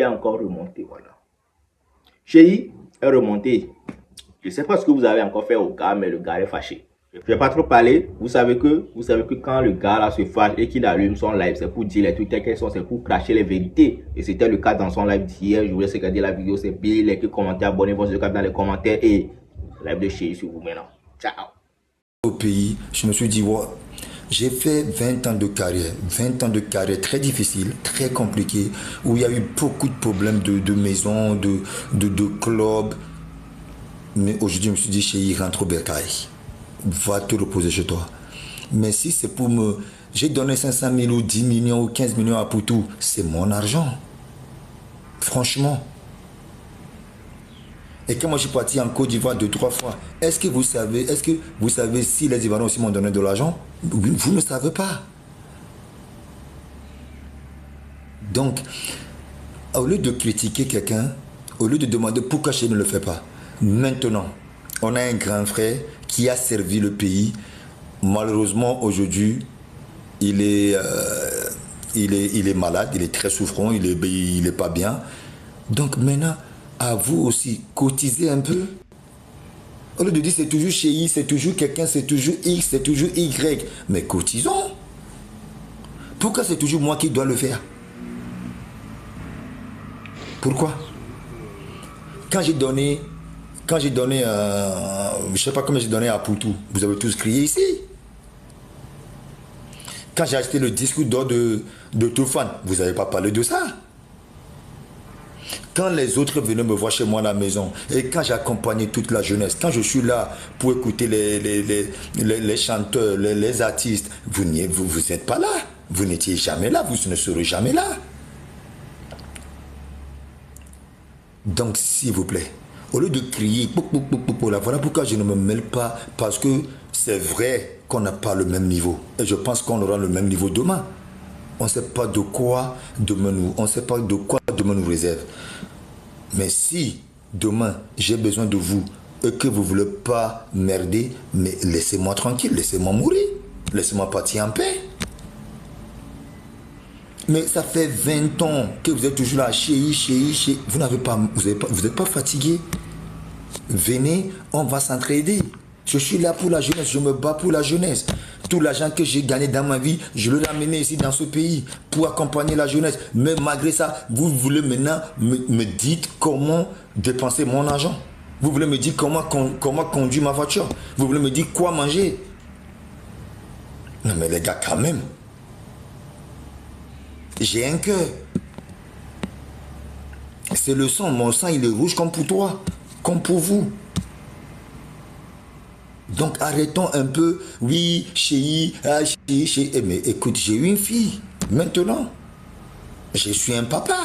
est encore remonté, voilà. Chéri est remonté. Je ne sais pas ce que vous avez encore fait au gars, mais le gars est fâché. Je ne vais pas trop parler. Vous savez que quand le gars là se fâche et qu'il allume son live, c'est pour dire les trucs tels qu'ils sont, c'est pour cracher les vérités. Et c'était le cas dans son live d'hier. Je vous laisse regarder la vidéo, c'est Bill, les commentaires, abonnez-vous sur le canal dans les commentaires et live de chéri sur vous maintenant. Ciao. Au pays, je me suis dit, wow, j'ai fait 20 ans de carrière très difficile, très compliquée, où il y a eu beaucoup de problèmes de maison, de club. Mais aujourd'hui, je me suis dit, chéri, rentre au bercail. Va te reposer chez toi. Mais si c'est pour me... J'ai donné 500 000 ou 10 millions ou 15 millions à Poutou, c'est mon argent. Franchement. Et quand moi je suis parti en Côte d'Ivoire 2-3 fois, est-ce que vous savez si les Ivoiriens aussi m'ont donné de l'argent? Vous ne savez pas. Donc, au lieu de critiquer quelqu'un, au lieu de demander pourquoi je ne le fais pas, maintenant, on a un grand frère qui a servi le pays. Malheureusement, aujourd'hui, il est malade, il est très souffrant, il est pas bien. Donc maintenant, à vous aussi, cotisez un peu. Au lieu de dire c'est toujours chez I, c'est toujours quelqu'un, c'est toujours X, c'est toujours Y. Mais cotisons. Pourquoi c'est toujours moi qui dois le faire? Pourquoi? Quand j'ai donné, je sais pas combien j'ai donné à Poutou, vous avez tous crié ici. Quand j'ai acheté le disque d'or de Toufan, vous n'avez pas parlé de ça. Quand les autres venaient me voir chez moi à la maison, et quand j'accompagnais toute la jeunesse, quand je suis là pour écouter les chanteurs, les artistes, vous n'êtes pas là. Vous n'étiez jamais là, vous ne serez jamais là. Donc, s'il vous plaît, au lieu de crier, voilà pourquoi je ne me mêle pas, parce que c'est vrai qu'on n'a pas le même niveau. Et je pense qu'on aura le même niveau demain. On ne sait pas de quoi demain nous réserve. Mais si demain j'ai besoin de vous et que vous ne voulez pas merder, mais laissez-moi tranquille, laissez-moi mourir, laissez-moi partir en paix. Mais ça fait 20 ans que vous êtes toujours là, chéri. Vous n'êtes pas fatigué. Venez, on va s'entraider. Je suis là pour la jeunesse, je me bats pour la jeunesse. Tout l'argent que j'ai gagné dans ma vie, je l'ai amené ici dans ce pays pour accompagner la jeunesse. Mais malgré ça, vous voulez maintenant me dire comment dépenser mon argent. Vous voulez me dire comment conduire ma voiture. Vous voulez me dire quoi manger. Non mais les gars, quand même. J'ai un cœur. C'est le sang. Mon sang, il est rouge comme pour toi. Comme pour vous. Donc arrêtons un peu. Oui, chéri. Mais écoute, j'ai eu une fille. Maintenant, je suis un papa.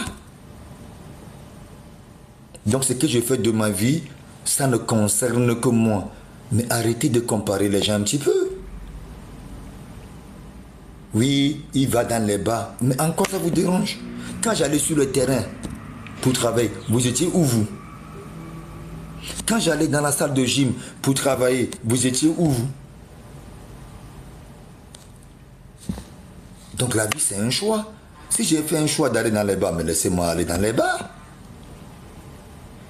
Donc ce que je fais de ma vie, ça ne concerne que moi. Mais arrêtez de comparer les gens un petit peu. Oui, il va dans les bars. Mais encore ça vous dérange? Quand j'allais sur le terrain pour travailler, vous étiez où vous? Quand j'allais dans la salle de gym pour travailler, vous étiez où vous? Donc la vie c'est un choix. Si j'ai fait un choix d'aller dans les bars, mais laissez-moi aller dans les bars.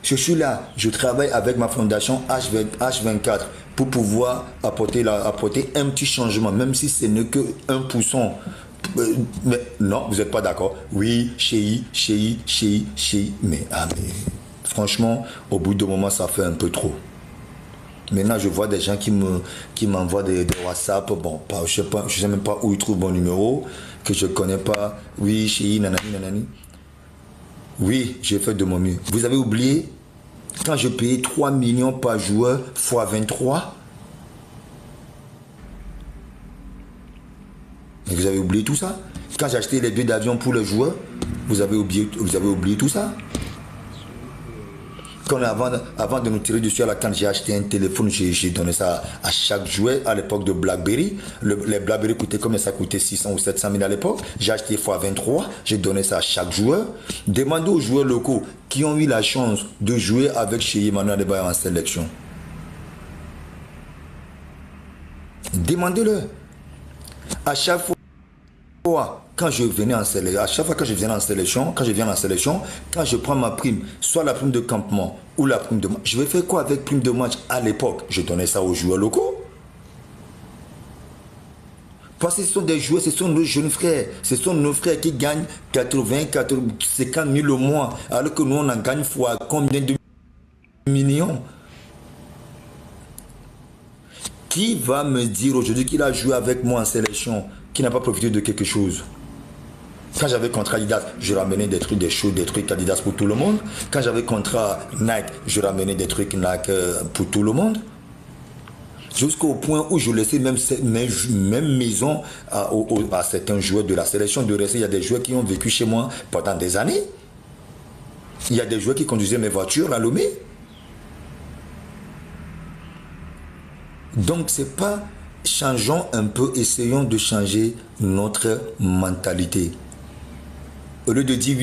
Je suis là, je travaille avec ma fondation H24 pour pouvoir apporter un petit changement, même si ce n'est que 1%. Mais non, vous n'êtes pas d'accord. Oui, chéri. Mais franchement, au bout d'un moment, ça fait un peu trop. Maintenant, je vois des gens qui m'envoient des WhatsApp. Bon, je ne sais même pas où ils trouvent mon numéro, que je ne connais pas. Oui, chéri, nanani. Oui, j'ai fait de mon mieux. Vous avez oublié, quand je payais 3 millions par joueur fois 23, vous avez oublié tout ça? Quand j'ai acheté les billets d'avion pour les joueurs, vous avez oublié tout ça? Avant de nous tirer dessus à la canne, j'ai acheté un téléphone, j'ai donné ça à chaque joueur à l'époque de BlackBerry. Les BlackBerry coûtaient combien? Ça coûtait 600 ou 700 000 à l'époque. J'ai acheté x23, j'ai donné ça à chaque joueur. Demandez aux joueurs locaux qui ont eu la chance de jouer avec chez Emmanuel Adebayor en sélection. Demandez-le. À chaque fois quand je venais en sélection, à chaque fois que je viens en sélection, quand je prends ma prime, soit la prime de campement ou la prime de match, je vais faire quoi avec prime de match à l'époque? Je donnais ça aux joueurs locaux. Parce que ce sont des joueurs, ce sont nos jeunes frères. Ce sont nos frères qui gagnent 80, 50 000 au mois, alors que nous, on en gagne fois combien de millions? Qui va me dire aujourd'hui qu'il a joué avec moi en sélection, qui n'a pas profité de quelque chose? Quand j'avais contrat Adidas, je ramenais des trucs, des shows, des trucs Adidas pour tout le monde. Quand j'avais contrat Nike, je ramenais des trucs Nike pour tout le monde. Jusqu'au point où je laissais même maison à certains joueurs de la sélection de rester. Il y a des joueurs qui ont vécu chez moi pendant des années. Il y a des joueurs qui conduisaient mes voitures à Lomé. Donc c'est pas, changeons un peu, essayons de changer notre mentalité. Au lieu de dire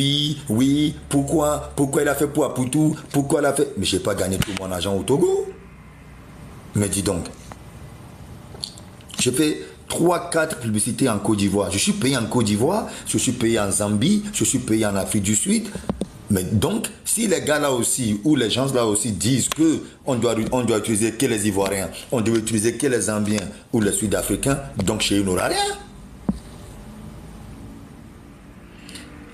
oui, pourquoi il a fait pour Apoutou, pourquoi il a fait... Mais je n'ai pas gagné tout mon argent au Togo. Mais dis donc, je fais 3-4 publicités en Côte d'Ivoire. Je suis payé en Côte d'Ivoire, je suis payé en Zambie, je suis payé en Afrique du Sud. Mais donc, si les gars là aussi, ou les gens là aussi disent qu'on doit utiliser que les Ivoiriens, on doit utiliser que les Zambiens ou les Sud-Africains, donc chez eux, on n'aura rien.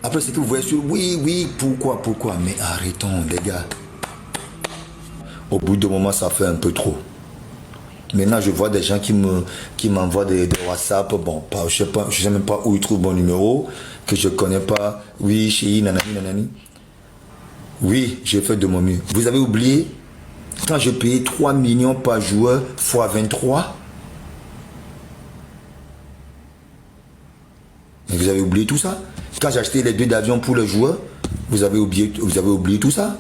Après, c'est que vous voyez sur oui, pourquoi? Mais arrêtons, les gars. Au bout d'un moment, ça fait un peu trop. Maintenant, je vois des gens qui m'envoient des WhatsApp. Bon, je sais même pas où ils trouvent mon numéro, que je connais pas. Oui, chérie, nanani. Oui, j'ai fait de mon mieux. Vous avez oublié, quand je payais 3 millions par joueur fois 23, mais vous avez oublié tout ça? Quand j'ai acheté les billets d'avion pour les joueurs, vous avez oublié tout ça?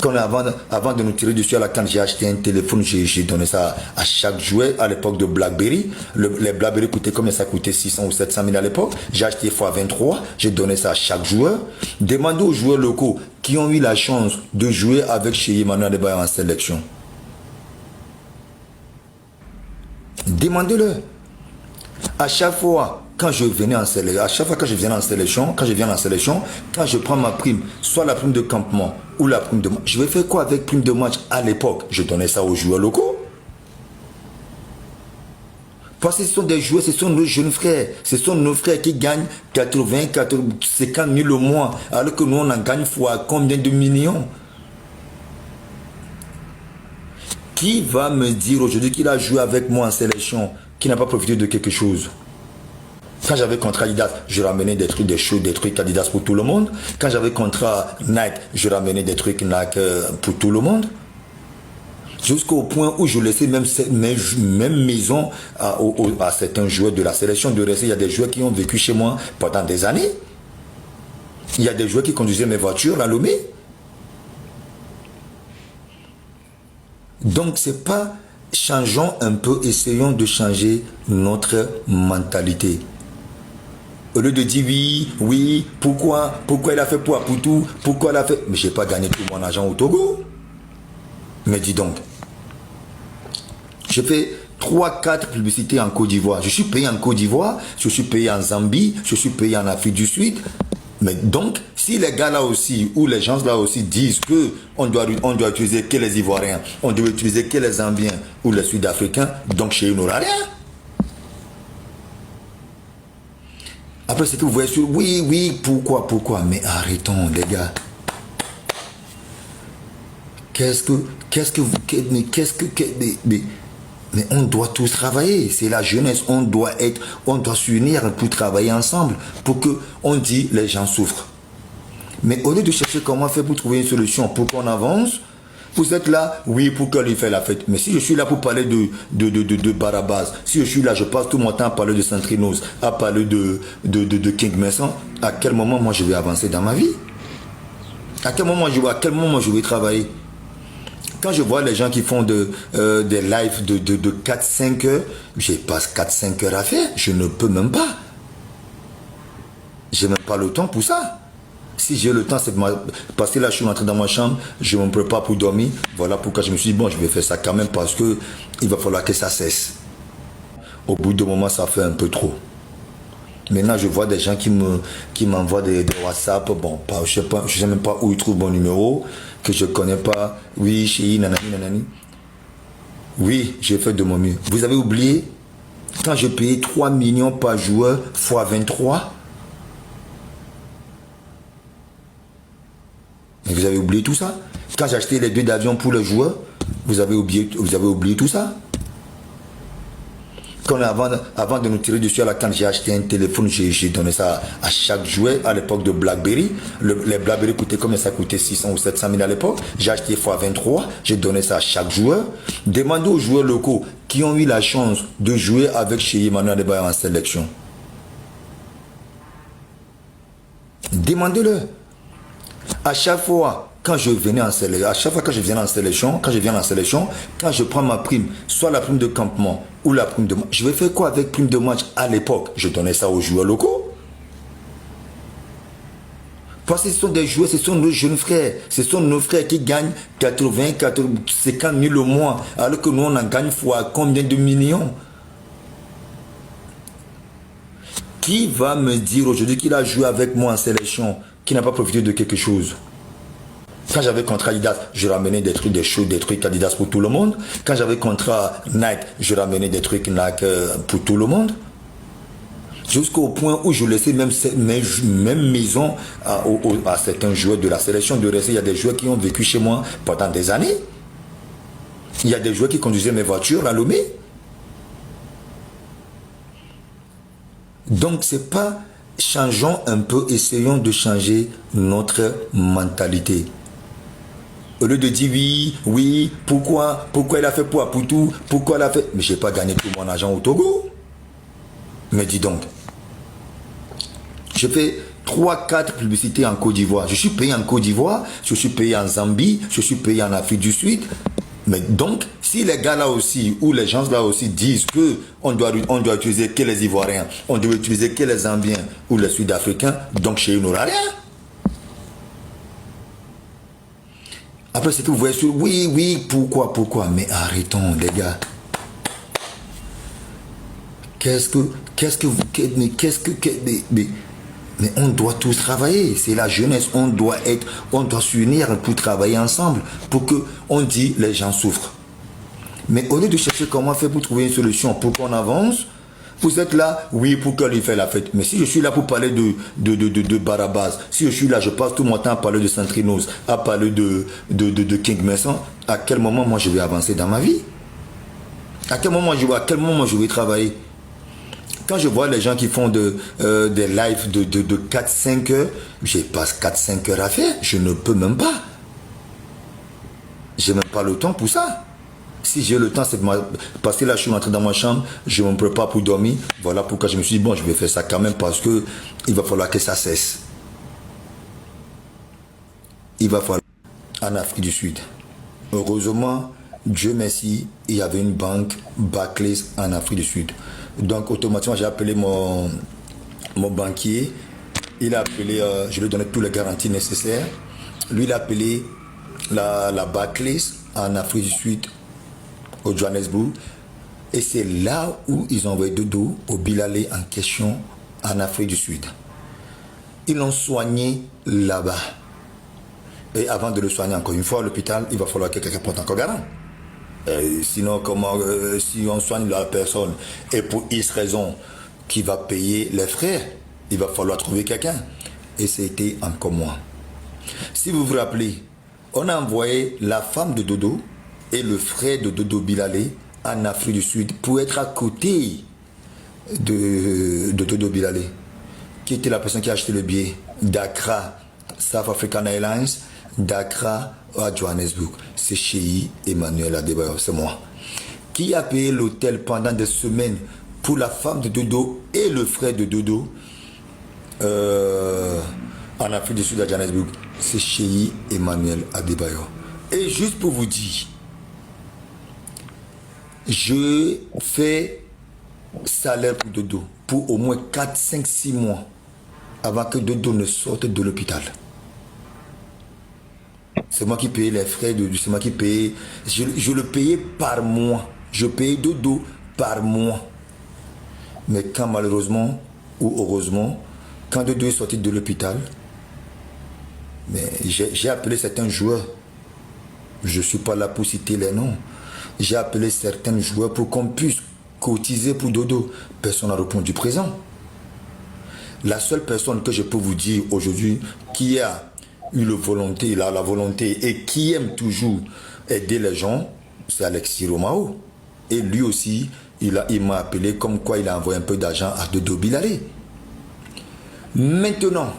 Quand avant de nous tirer dessus à la canne, j'ai acheté un téléphone, j'ai donné ça à chaque joueur à l'époque de BlackBerry. Les BlackBerry coûtaient combien? Ça coûtait 600 ou 700 000 à l'époque. J'ai acheté x23, j'ai donné ça à chaque joueur. Demandez aux joueurs locaux qui ont eu la chance de jouer avec chez Emmanuel Adebayor en sélection. Demandez-le. À chaque fois quand je venais en sélection, quand je prends ma prime, soit la prime de campement ou la prime de match, je vais faire quoi avec prime de match à l'époque? Je donnais ça aux joueurs locaux. Parce que ce sont des joueurs, ce sont nos jeunes frères. Ce sont nos frères qui gagnent 80, 50 000 au mois, alors que nous, on en gagne fois combien de millions? Qui va me dire aujourd'hui qu'il a joué avec moi en sélection, qui n'a pas profité de quelque chose? Quand j'avais contrat Adidas, je ramenais des trucs, des shows, des trucs Adidas pour tout le monde. Quand j'avais contrat Nike, je ramenais des trucs Nike pour tout le monde. Jusqu'au point où je laissais même maison à certains joueurs de la sélection de rester. Il y a des joueurs qui ont vécu chez moi pendant des années. Il y a des joueurs qui conduisaient mes voitures à Lomé. Donc c'est pas, changeons un peu, essayons de changer notre mentalité. Au lieu de dire oui, pourquoi il a fait pour Apoutou, pourquoi il a fait... Mais je n'ai pas gagné tout mon argent au Togo. Mais dis donc, je fais 3-4 publicités en Côte d'Ivoire. Je suis payé en Côte d'Ivoire, je suis payé en Zambie, je suis payé en Afrique du Sud. Mais donc, si les gars là aussi, ou les gens là aussi disent qu'on doit utiliser que les Ivoiriens, on doit utiliser que les Zambiens ou les Sud-Africains, donc chez eux, on n'aura rien. Après, c'est que vous voyez sur oui, pourquoi? Mais arrêtons, les gars. Mais on doit tous travailler. C'est la jeunesse. On doit s'unir pour travailler ensemble. Pour que on dit les gens souffrent. Mais au lieu de chercher comment faire pour trouver une solution, pour qu'on avance, vous êtes là, oui, pour qu'on lui fasse la fête. Mais si je suis là pour parler de Barabas, si je suis là, je passe tout mon temps à parler de Centrinos, à parler de King Mason, à quel moment moi je vais avancer dans ma vie? À quel moment je vais travailler? Quand je vois les gens qui font des lives de 4-5 heures, je passe 4-5 heures à faire. Je ne peux même pas. J'ai même pas le temps pour ça. Si j'ai le temps, c'est parce que là, je suis rentré dans ma chambre, je me prépare pour dormir. Voilà pourquoi je me suis dit, bon, je vais faire ça quand même parce que il va falloir que ça cesse. Au bout d'un moment, ça fait un peu trop. Maintenant, je vois des gens qui m'envoient des WhatsApp. Bon, je sais même pas où ils trouvent mon numéro, que je connais pas. Oui, chérie, nanani, nanani. Oui, j'ai fait de mon mieux. Vous avez oublié, quand je payais 3 millions par joueur fois 23, mais vous avez oublié tout ça. Quand j'ai acheté les billets d'avion pour les joueurs, vous avez oublié tout ça. Quand avant de nous tirer dessus à la canne, j'ai acheté un téléphone, j'ai donné ça à chaque jouet à l'époque de BlackBerry. Les BlackBerry coûtaient combien? Ça coûtait 600 ou 700 000 à l'époque. J'ai acheté x23, j'ai donné ça à chaque joueur. Demandez aux joueurs locaux qui ont eu la chance de jouer avec chez Emmanuel Adebayor en sélection. Demandez-le. À chaque fois quand je venais en sélection, quand je prends ma prime, soit la prime de campement ou la prime de match, je vais faire quoi avec prime de match à l'époque? Je donnais ça aux joueurs locaux. Parce que ce sont des joueurs, ce sont nos jeunes frères. Ce sont nos frères qui gagnent 50 000 au mois, alors que nous on en gagne fois combien de millions? Qui va me dire aujourd'hui qu'il a joué avec moi en sélection, qui n'a pas profité de quelque chose? Quand j'avais contrat Adidas, je ramenais des trucs, des trucs Adidas pour tout le monde. Quand j'avais contrat Nike, je ramenais des trucs Nike pour tout le monde. Jusqu'au point où je laissais même maison à certains joueurs de la sélection de rester. Il y a des joueurs qui ont vécu chez moi pendant des années. Il y a des joueurs qui conduisaient mes voitures à Lomé. Donc c'est pas, changeons un peu, essayons de changer notre mentalité. Au lieu de dire oui, pourquoi il a fait pour Poutou, pourquoi il a fait... Mais je n'ai pas gagné tout mon argent au Togo. Mais dis donc, je fais 3-4 publicités en Côte d'Ivoire. Je suis payé en Côte d'Ivoire, je suis payé en Zambie, je suis payé en Afrique du Sud. Mais donc, si les gars là aussi, ou les gens là aussi disent que on doit utiliser que les Ivoiriens, on doit utiliser que les Zambiens ou les Sud-Africains, donc chez eux, on n'aura rien. Après, c'est que vous voyez sur oui, pourquoi? Mais arrêtons, les gars. Mais on doit tous travailler. C'est la jeunesse. On doit s'unir pour travailler ensemble. Pour que on dit les gens souffrent. Mais au lieu de chercher comment faire pour trouver une solution, pour qu'on avance, vous êtes là, oui, pour qu'on lui fasse la fête. Mais si je suis là pour parler de Barabas, si je suis là, je passe tout mon temps à parler de Centrinos, à parler de King Mason, à quel moment moi je vais avancer dans ma vie? À quel moment je vais travailler? Quand je vois les gens qui font des lives de 4-5 heures, je passe 4-5 heures à faire. Je ne peux même pas. Je n'ai même pas le temps pour ça. Si j'ai le temps, c'est parce que là, je suis rentré dans ma chambre, je me prépare pour dormir. Voilà pourquoi je me suis dit, bon, je vais faire ça quand même parce que il va falloir que ça cesse. Il va falloir. En Afrique du Sud. Heureusement, Dieu merci, il y avait une banque Barclays en Afrique du Sud. Donc, automatiquement, j'ai appelé mon banquier. Il a appelé, je lui ai donné toutes les garanties nécessaires. Lui, il a appelé la Barclays en Afrique du Sud, au Johannesburg. Et c'est là où ils ont envoyé Dodo au Bilalé en question en Afrique du Sud. Ils l'ont soigné là-bas. Et avant de le soigner encore une fois à l'hôpital, il va falloir que quelqu'un porte encore garant. Sinon, si on soigne la personne et pour X raison qui va payer les frais, il va falloir trouver quelqu'un. Et c'était encore moi. Si vous vous rappelez, on a envoyé la femme de Dodo et le frère de Dodo Bilalé en Afrique du Sud pour être à côté de Dodo Bilalé, qui était la personne qui a acheté le billet d'Accra, South African Airlines, d'Accra à Johannesburg. C'est chez Emmanuel Adebayor, c'est moi. Qui a payé l'hôtel pendant des semaines pour la femme de Dodo et le frère de Dodo en Afrique du Sud à Johannesburg. C'est chez Emmanuel Adebayor. Et juste pour vous dire, je fais salaire pour Dodo pour au moins 4, 5, 6 mois avant que Dodo ne sorte de l'hôpital. C'est moi qui payais les frais, c'est moi qui payais. Je le payais par mois. Je payais Dodo par mois. Mais quand malheureusement, où heureusement, quand Dodo est sorti de l'hôpital, mais j'ai appelé certains joueurs. Je ne suis pas là pour citer les noms. J'ai appelé certains joueurs pour qu'on puisse cotiser pour Dodo. Personne n'a répondu présent. La seule personne que je peux vous dire aujourd'hui qui a eu la volonté et qui aime toujours aider les gens, c'est Alexis Romao. Et lui aussi, il m'a appelé comme quoi il a envoyé un peu d'argent à Dodo Bilalé. Maintenant,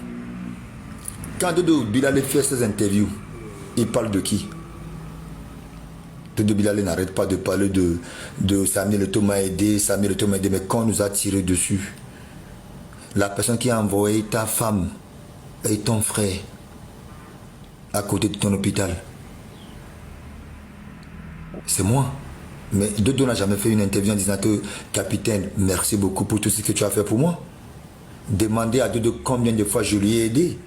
quand Dodo Bilalé fait ses interviews, il parle de qui? Dodo Bilalé n'arrête pas de parler de Samuel Eto'o m'a aidé, mais quand on nous a tiré dessus, la personne qui a envoyé ta femme et ton frère à côté de ton hôpital, c'est moi. Mais Dodo n'a jamais fait une interview en disant que capitaine, merci beaucoup pour tout ce que tu as fait pour moi. Demandez à Dodo combien de fois je lui ai aidé.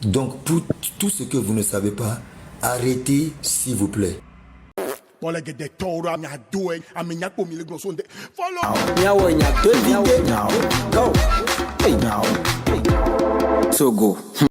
Donc pour tout ce que vous ne savez pas, arrêtez s'il vous plaît. So go.